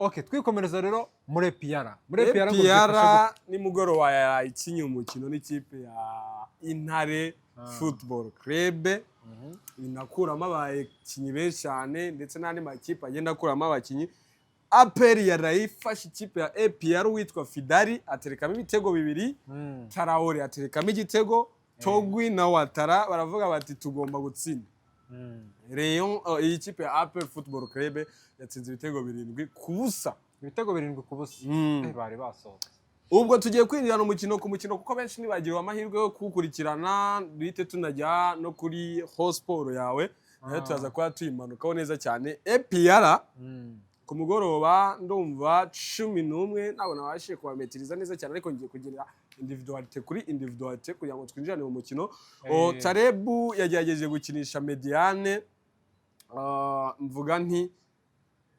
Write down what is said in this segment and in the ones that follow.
Okay, twikomereza rero muri EPR. EPR ni mugoroba yakinye umukino n'ikipe ya Intare Football Club. Inakuramo abakinyi benshi cyane ndetse n'andi makipe agenda akuramo abakinyi. APR yarayifashe ikipe ya EPR witwa Fidari aterekamo ibitego bibiri. Traore aterekamo igitego. Togwi na Watara baravuga bati tugomba gutsinda. Rayon iyi kipe ya APR Football Club yatsinze ibitego 7 ku busa. Ibitego 7 ku busa. Bari basohoka. Ubwo tugiye kwinjirana umukino ku mukino kuko benshi nibagirwa amahirwe yo kukurikirana bite tunajya no kuri Hosport yawe. Nayo turaza kwa tuyimanukaho neza cyane. EPR ku mugoroba ndumva 11 ntabwo nabashije kubametiriza neza cyane ariko ngiye kugira individualite kuri individualite kugira ngo twinjirane mu mukino. Tarebu yagerageje gukinisha Mediane, mvuga nti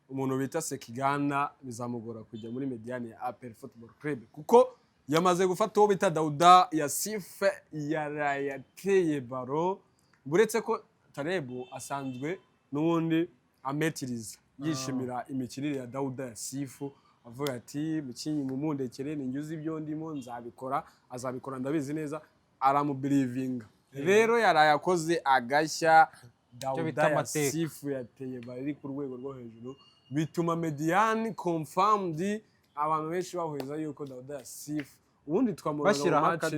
umuntu bita Sekiganda bizamugora kujya muri Mediane ya APR Football Club kuko yamaze gufata uwo bita Dauda Yasife yarayateye baro. Buretse ko Tarebu asanzwe n'ubundi ametiriza yishimira imikinire ya Dauda Yasifu avuga ati mukinyi mumundekere ninjuze ibyo ndimo nzabikora, azabikora ndabizi neza, aramubelivinga. Rero yarayakoze agashya Dauda Yasifu yateye bari ku rwego rwo hejuru bituma Mediane confirmed abantu benshi bahweza yuko Dauda Yasifu ubundi twamubona mu match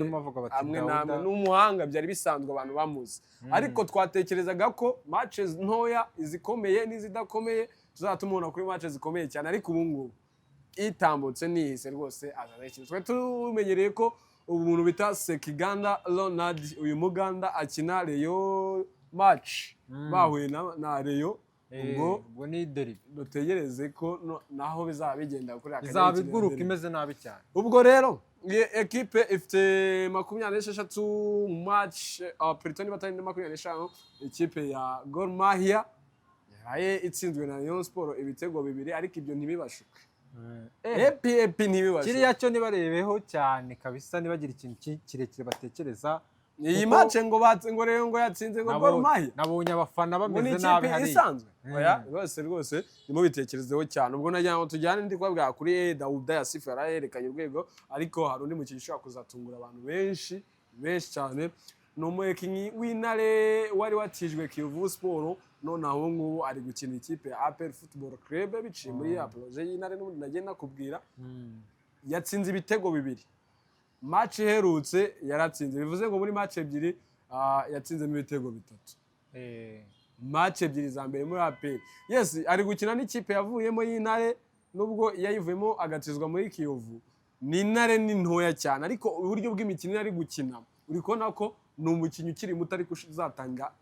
amwe namwe n'umuhanga byari bisanzwe abantu bamuzi. Ariko twatekerezaga ko matches ntoya izikomeye n'izidakomeye tuzatumubona kuri matches zikomeye cyane, ariko ubungubu itambutse nihise rwose azabekira. Twe tumenyereye ko umuntu bita Sekiganda Ronald uyu muganda akina Rayon match bahuye na Rayon. Ubwo ni deri dutegereze ko naho bizaba bigenda kuri akanya izabiguruka imeze nabi cyane. Ubwo rero equipe ifite 26 match Pritoni batari 25 equipe ya Gor Mahia yaraye itsinzwe na Rayon Sport ibitego 2 ariko ibyo ntibibashuke. Epi ntibibashuke. Kiriya cyo nibarebeho cyane kabisa nibagira ikintu kirekire batekereza. Iyi match ngo rero ngo yatsinze ngo Gor Mahia. Nabonye abafana bameze nabi hari. Isanzwe. Oya rwose nimo bitekerezeho cyane. Ubwo najya ngo tujyane ndi kwabwa kuri Dauda Yasifu yarayerekanye urwego, ariko hari undi mukino ushaka kuzatungura abantu benshi cyane. No mukinyi w'Intare wari watijwe Kiyovu Sport none aho ngubu ari gukina ikipe ya APR Football Club biciye muri ya projet y'Intare n'ubundi nagenda kubwira. Yatsinze ibitego 2. Match iherutse yaratsinze, bivuze ngo muri match ebyiri yatsinze ibitego 3. Match ebyiri za mbere muri APR. Yes, ari gukina n'ikipe yavuyemo y'Intare nubwo yayivuyemo agatizwa muri Kiyovu. Ni Intare ni ntoya cyane ariko uburyo bw'imikino ari gukina uri kona ko ni umukinyi ukiri muto ariko uzatanga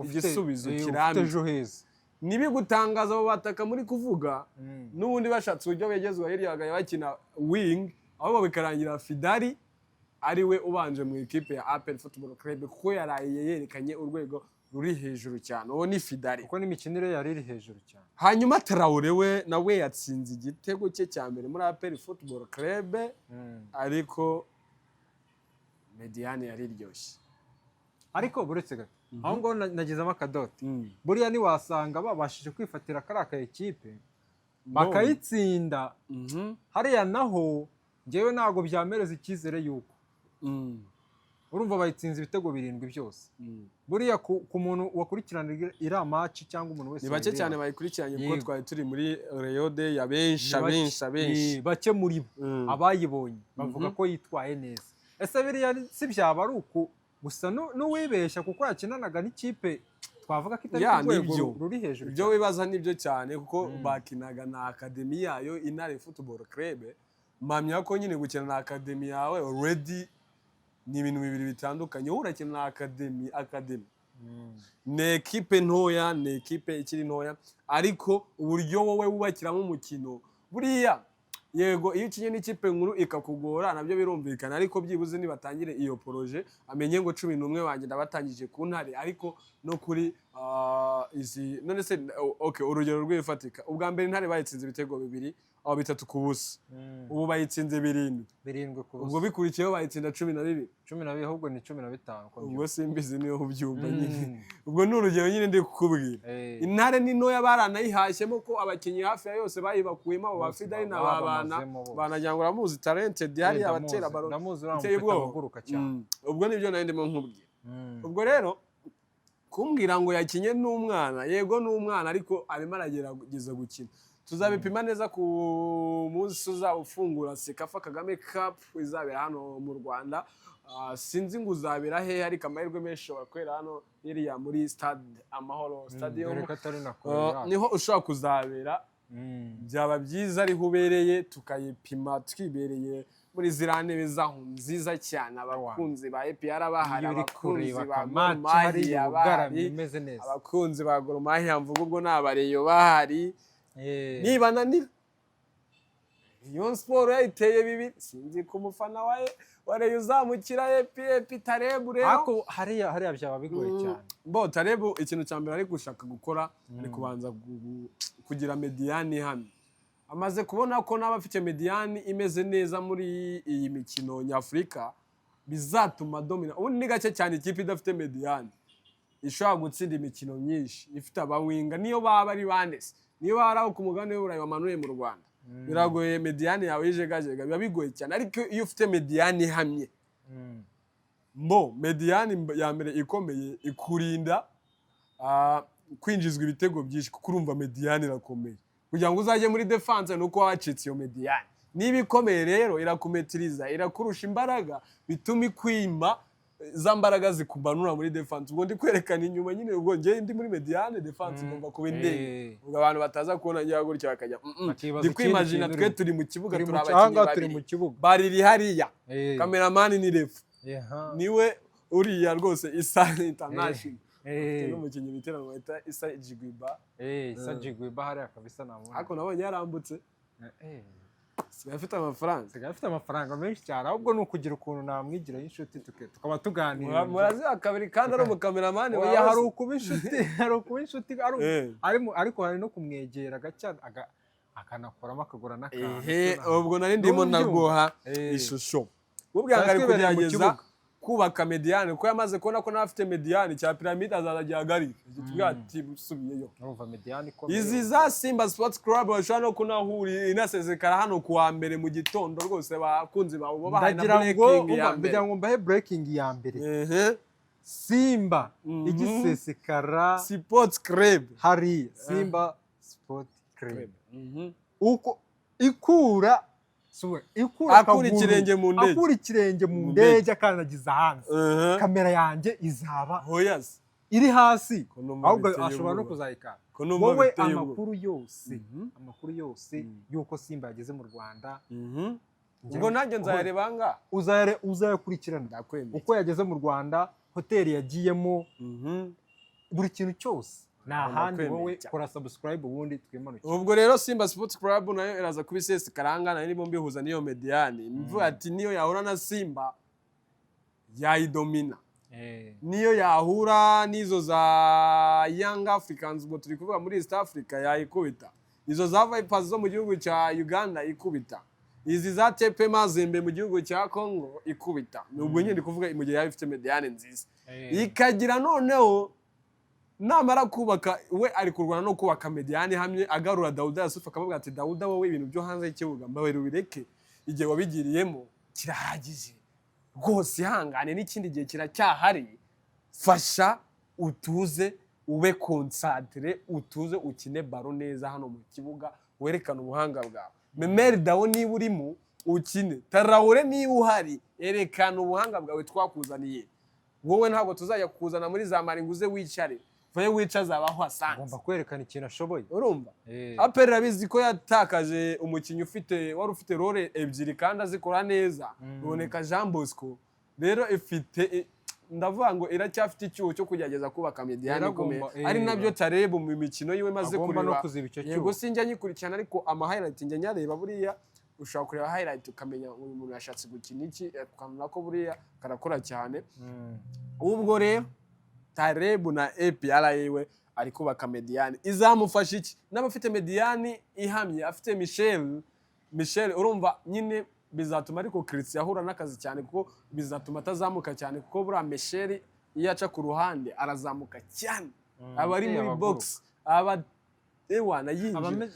igisubizo kirambye. Nibigutangaza abo bataka muri kuvuga n'ubundi bashatse uburyo begezwa hirya bagaye bakina wing aho bikarangira Fidari ari we ubanje mu equipe ya APR Football Club kuko yaraye yerekanye urwego ruri hejuru cyane. Uwo ni Fidari kuko n'imikinire yari iri hejuru cyane. Hanyuma Traore we nawe yatsinze igitego cye cya mbere muri APR Football Club ariko Mediane yari iryoshye. Ariko buretse gato aho ngo nagizemo akadote buriya ni wasanga babashije kwifatira karaka equipe bakayitsinda hariya naho ngewe ntago byamereza icyizere yuko urumva bayitsinze ibitego 7 byose. Buriya ku muntu wakurikirana ira match cyangwa umuntu wese ni bake cyane bayikurikiranye kuko twari turi muri Rayon de ya benshi bake muri bo abayibonye bavuga ko yitwaye neza. Ese biriya si byaba ari uko gusa n'uwibeshya kuko yakinanaga n'ikipe twavuga ko itari ku rwego ruri hejuru. Ibyo wibaza nibyo cyane kuko bakinaga na academy yayo Intare Football Club. Mamya ko nyine gukina na academy yawe already ni ibintu bibiri bitandukanye. Urakina na academy ne equipe ntoya, ne equipe ikiri ntoya, ariko uburyo wowe wubakiramo umukino buriya yego iyo ukinye n'ikipe nkuru ikakugora nabyo birumvikana, ariko byibuze nibatangire iyo projet amenye ngo 11 banjye ndabatangije ku Ntare ariko no kuri izi none se okay urugero rw'ifatika ubwa mbere Intare bayitsinze ibitego 2 aho 3-0 ubu bayitsinze 7 ku ubwo bikurikiyeho bayitsinda 12 12 ahubwo ni 15 ubwo simbizi niyo ubyumva nyine ubwo ni urugero nyine ndi kukubwira intare ni ntoya baranayihashyemo ko abakinnyi hafi ya yose bayibakuyemo abo bafidari n'ababana banagira ngo uramuzi talented yari abatera baro iteye ubwoba ubwo nibyo nari ndimo nkubwira ubwo rero kumbwira ngo yakinye n'umwana yego n'umwana ariko arimo aragerageza gukina tuzabipima neza ku munsi uzawufungura Sekafa Kagame Cup izabera hano mu Rwanda sinzi ngo uzabera he ariko amahirwe menshi wakwera hano iriya muri stade Amahoro stadium niho ushobora kuzabera byaba byiza ari hubereye tukayipima twibereye muri zirantebe zaho nziza cyane abakunzi ba EPR bahari abakunzi ba Gor Mahia bahari abakunzi ba Gor Mahia mvuga ubwo n'abareyo bahari niba nanira Rayon Sport yayiteye bibi sinzi ko umufana wa Rayon uzamukira EPR Tarebu rero ako hariya byaba bigoye cyane bo Tarebu ikintu cya mbere ari gushaka gukora ari kubanza kugira mediane hamwe amaze kubona ko n'abafite mediane imeze neza muri iyi mikino nyafrika bizatuma domina ubundi ni gake cyane ikipe idafite mediane ishobora gutsinda imikino myinshi ifite abawinga niyo baba ari bandese niyo baraho ku mugabane w'Uburayi bamanuye mu Rwanda biragoye mediane yawe yijegajega biba bigoye cyane ariko iyo ufite mediane ihamye mediane ya mbere ikomeye ikurinda kwinjizwa ibitego byinshi kuko urumva mediane irakomeye kugira ngo uzajye muri defense nuko wacitse iyo mediane niba ikomeye rero irakumetiriza irakurusha imbaraga bituma ikwima za mbaraga zikubanura muri defense ubwo ndi kwerekana inyuma nyine ubwo ngiye ndi muri mediane defense ngomba kuba indege ubwo abantu bataza kubona ngiye gutya bakajya ndi kwimagine twe turi mu kibuga turi mu kibuga bariri hariya cameraman ni ref niwe uriya rwose Isa International n'umukinnyi bitera ngo Isa Jigwiba Isa Jigwiba hariya kabisa namwe ariko nabonye yarambutse sigafite amafaranga menshi cyane ahubwo ni ukugira ukuntu namwigira inshuti tukaba tuganira murazi akabiri kandi ari umukameraman oya hari ukuba inshuti ariko hari no kumwegera gaca akanakoramo akagura n'akantu ubwo nari ndimo naguha ishusho ubwangari kugerageza kubaka mediane ko yamaze kubona ko nafite mediane cya Pyramid azajyagarika tuvuga ati busubiyeyo urumva mediane ko izi za Simba Sports Club bashaka no kunahuri inasezekara hano kuwa mbere mu gitondo rwose bakunzi babo bahaye na breaking ya mbere ndagira ngo mbahe breaking ya mbere Simba igisesekara Sports Club hari Simba Sports Club uko ikura akura ikirenge mu ndege akanagiza hanze kamera yanjye izaba iri hasi ahubwo ashobora no kuzayikana wowe amakuru yose yuko Simba yageze mu Rwanda ubwo nanjye nzayarebanga uzayakurikirana uko yageze mu Rwanda hoteli yagiyemo buri kintu cyose n'ahandi wowe kora subscribe ubundi twimanukira ubwo rero Simba Sports Club nayo iraza kubisese karangana nirimo mbihuza niyo mediane mvuga ati niyo yahura na Simba yayidomina niyo yahura nizo za Young Africans ubwo turi kuvuga muri East Africa yayikubita izo za Vipers zo mu gihugu cya Uganda ikubita izi za TP Mazembe mu gihugu cya Congo ikubita ubwo nyine kuvuga mu gihe yafite mediane nziza ikagira noneho namara kubaka we ari kurwana no kubaka mediane hamwe agarura Dauda Yusufu akavuga ati Dauda wowe ibintu byo hanze y'ikibuga mbabarira ubireke igihe wabigiriyemo kirahagije rwose ihangane n'ikindi gihe kiracyahari fasha utuze ube concentre utuze ukine baro neza hano mu kibuga werekana ubuhanga bwawe Memeri Dawo niba urimo ukine Tarawore niba uhari erekana ubuhanga bwawe twakuzaniye wowe ntabwo tuzajya kukuzana muri za maringuze wicare vaye wicaza abaho asanze ngomba kwerekana ikintu ashoboye urumva APR rabizi ko yatakaje umukinyi wari ufite role ebyiri kandi azikora neza uboneka Jean Bosco rero ifite ndavuga ngo iracyafite icyuho cyo kugerageza kubaka mediane ikomeye ari nabyo Tarebu mu mikino yiwe maze kureba yego sinjya nyikurikirana ariko ama highlight njya nyareba buriya ushaka kureba highlight ukamenya uyu muntu yashatse gukina iki ukamenya ko buriya karakora cyane ubwo rero Tarebu na APR yiwe ari kubaka mediane izamufasha iki n'abafite mediane ihamye afite Michel Michel urumva nyine bizatuma ariko Christian ahura n'akazi cyane kuko bizatuma atazamuka cyane kuko buriya Michel iyo aca ku ruhande arazamuka cyane aba ari muri box aba ewana yinjira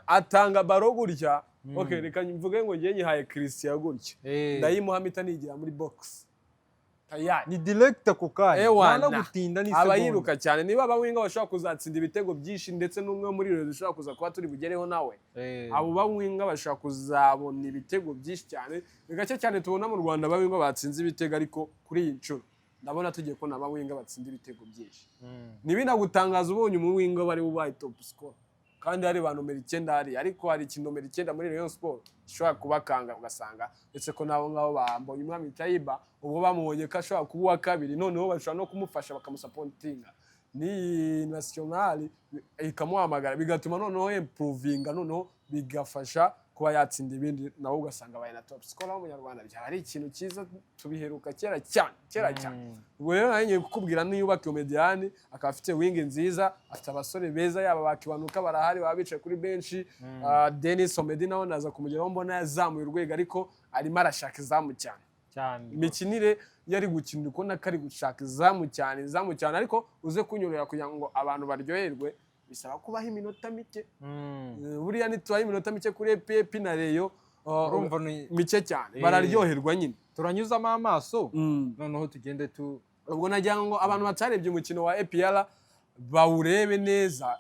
atanga baro gutya okay reka mvuge ngo ngiye nyihaye Christian gutya ndayimuha mpita nigira muri box ni direct ako kanya nta gutinda ni segonda abayiruka cyane niba abawinga bashobora kuzatsinda ibitego byinshi ndetse n'umwe muri rero dushobora kuza kuba turi bugereho nawe abo bawinga bashobora kuzabona ibitego byinshi cyane bigace cyane tubona mu Rwanda abawinga batsinze ibitego ariko kuri iyi ncuro ndabona tugiye kubona abawinga batsinda ibitego byinshi nibinagutangaza ubonye umuwinga bari ubaye top score kandi hari ba numero 9 hari ariko hari ikintu numero 9 muri Rayon Sport gishobora kubakanga ugasanga ndetse ko nabo ngabo bambonye umwami Tayiba ubwo bamubonye ko ashobora kuba wa kabiri noneho bashobora no kumufasha bakamusapontinga ni national ikamuhamagara bigatuma noneho improvinga noneho bigafasha kuba yatsinda ibindi nawo ugasanga baye na top scorer mu Rwanda byaba ari ikintu cyiza tubiheruka kera cyane ubwo rero nanye kukubwira niyubaka Mediane akaba afite wing nziza afite abasore beza yaba bakibanuka barahari babicaye kuri bench Dennis Omedi nawe naza kumugeraho mbona yazamuye urwego ariko arimo arashaka izamu cyane imikinire yari gukinira uko nakari gushaka izamu cyane ariko uze kunyorera kugira ngo abantu baryoherwe bisaba kubaho iminota mike buriya nitwaye iminota mike kuri PP na Rayon urumva mike cyane bararyoherwa nyine turanyuzamo amaso noneho tugende ubwo nagira ngo abantu batarebye umukino wa APR bawurebe neza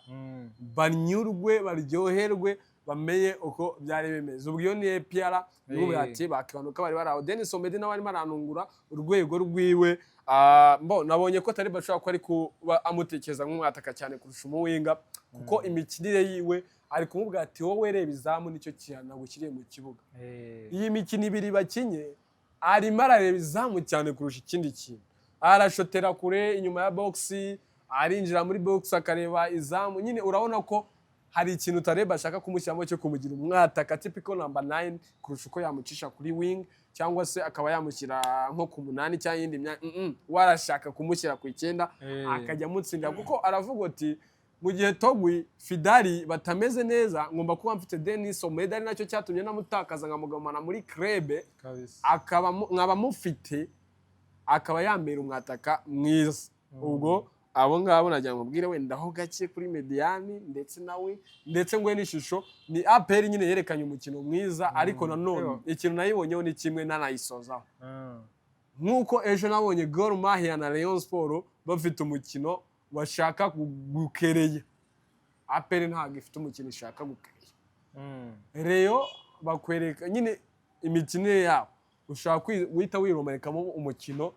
banyurwe baryoherwe bamenye uko byari bimeze ubwo iyo ni APR n'ubu ati bakibanuka bari baraho Dennis Omedi nawe arimo aranungura urwego rwiwe nabonye ko atari bashobora ko ari kuba amutekereza nk'umwataka cyane kurusha umuwinga kuko imikinire yiwe ari kumubwira ati wowe reba izamu nicyo cyana gushyiriye mu kibuga iyi mikino ibiri bakinye arimo arareba izamu cyane kurusha ikindi kintu arashotera kure inyuma ya box arinjira muri box akareba izamu nyine urabona ko hari ikintu utareba ashaka kumushyiramo cyo kumugira umwataka typical number 9 kurusha uko yamucisha kuri wing cyangwa se akaba yamushyira nko ku 8 cyangwa yindi warashaka kumushyira ku 9 akajya mutsinda kuko aravuga ati mu gihe Togwi Fidari batameze neza ngomba kuba mfite Dennis Omedi ari nacyo cyatumye namutakaza nkamugumana muri club akaba nkaba mufite akaba yambera umwataka mwiza ubwo abo ngabo nagira ngo mbwire wenda ho gake kuri Mediane ndetse nawe ndetse ngwe n'ishusho ni APR nyine yerekanye umukino mwiza ariko nanone ikintu nayibonyeho ni kimwe nanayisozaho nkuko ejo nabonye Gor Mahia na Rayon Sport bafite umukino bashaka gukereye APR ntabwo ifite umukino ishaka gukereye Rayon bakwereka nyine imikinire yabo ushaka guhita wiromerekamo umukino